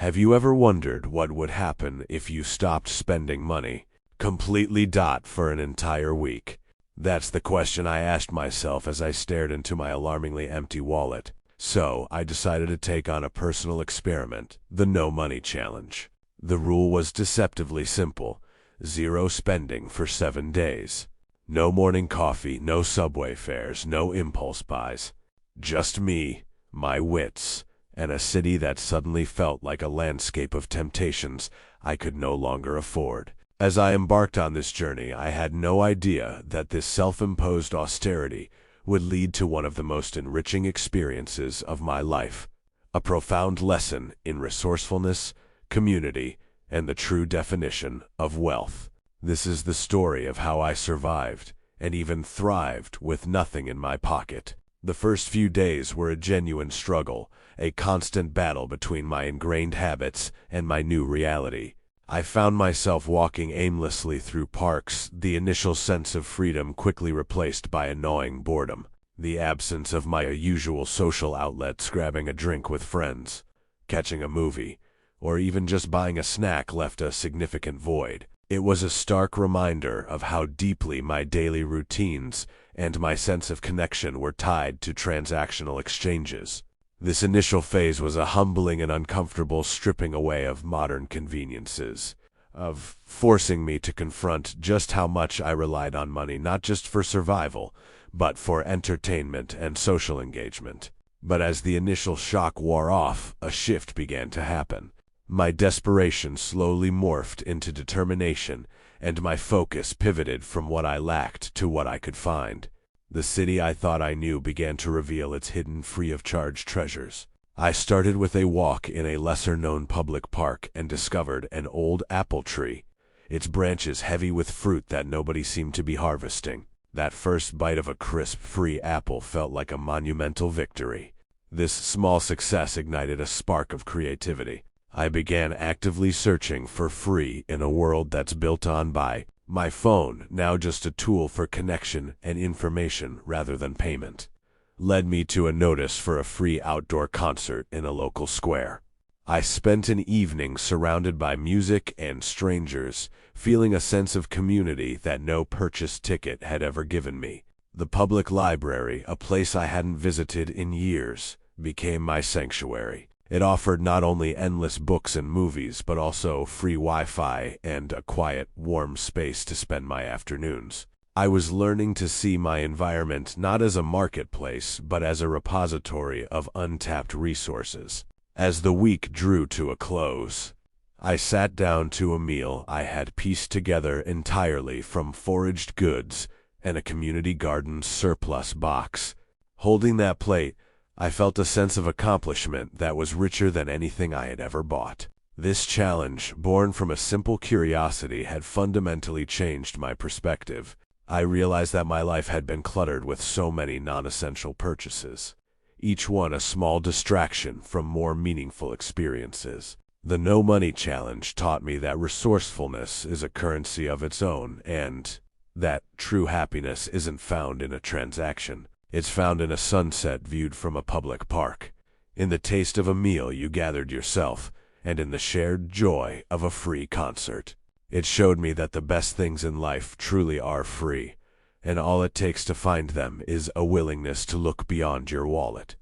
Have you ever wondered what would happen if you stopped spending money completely for an entire week? That's the question I asked myself as I stared into my alarmingly empty wallet. So I decided to take on a personal experiment, the No Money Challenge. The rule was deceptively simple: zero spending for 7 days. No morning coffee, no subway fares, no impulse buys. Just me, my wits, and a city that suddenly felt like a landscape of temptations I could no longer afford. As I embarked on this journey, I had no idea that this self-imposed austerity would lead to one of the most enriching experiences of my life, a profound lesson in resourcefulness, community, and the true definition of wealth. This is the story of how I survived and even thrived with nothing in my pocket. The first few days were a genuine struggle, a constant battle between my ingrained habits and my new reality. I found myself walking aimlessly through parks, the initial sense of freedom quickly replaced by annoying boredom. The absence of my usual social outlets, grabbing a drink with friends, catching a movie, or even just buying a snack left a significant void. It was a stark reminder of how deeply my daily routines and my sense of connection were tied to transactional exchanges. This initial phase was a humbling and uncomfortable stripping away of modern conveniences, of forcing me to confront just how much I relied on money not just for survival, but for entertainment and social engagement. But as the initial shock wore off, a shift began to happen. My desperation slowly morphed into determination, and my focus pivoted from what I lacked to what I could find. The city I thought I knew began to reveal its hidden free-of-charge treasures. I started with a walk in a lesser-known public park and discovered an old apple tree, its branches heavy with fruit that nobody seemed to be harvesting. That first bite of a crisp, free apple felt like a monumental victory. This small success ignited a spark of creativity. I began actively searching for free in a world that's built on by my phone, now just a tool for connection and information rather than payment, led me to a notice for a free outdoor concert in a local square. I spent an evening surrounded by music and strangers, feeling a sense of community that no purchased ticket had ever given me. The public library, a place I hadn't visited in years, became my sanctuary. It offered not only endless books and movies, but also free Wi-Fi and a quiet, warm space to spend my afternoons. I was learning to see my environment not as a marketplace, but as a repository of untapped resources. As the week drew to a close, I sat down to a meal I had pieced together entirely from foraged goods and a community garden surplus box. Holding that plate, I felt a sense of accomplishment that was richer than anything I had ever bought. This challenge, born from a simple curiosity, had fundamentally changed my perspective. I realized that my life had been cluttered with so many non-essential purchases, each one a small distraction from more meaningful experiences. The No Money Challenge taught me that resourcefulness is a currency of its own, and that true happiness isn't found in a transaction. It's found in a sunset viewed from a public park, in the taste of a meal you gathered yourself, and in the shared joy of a free concert. It showed me that the best things in life truly are free, and all it takes to find them is a willingness to look beyond your wallet.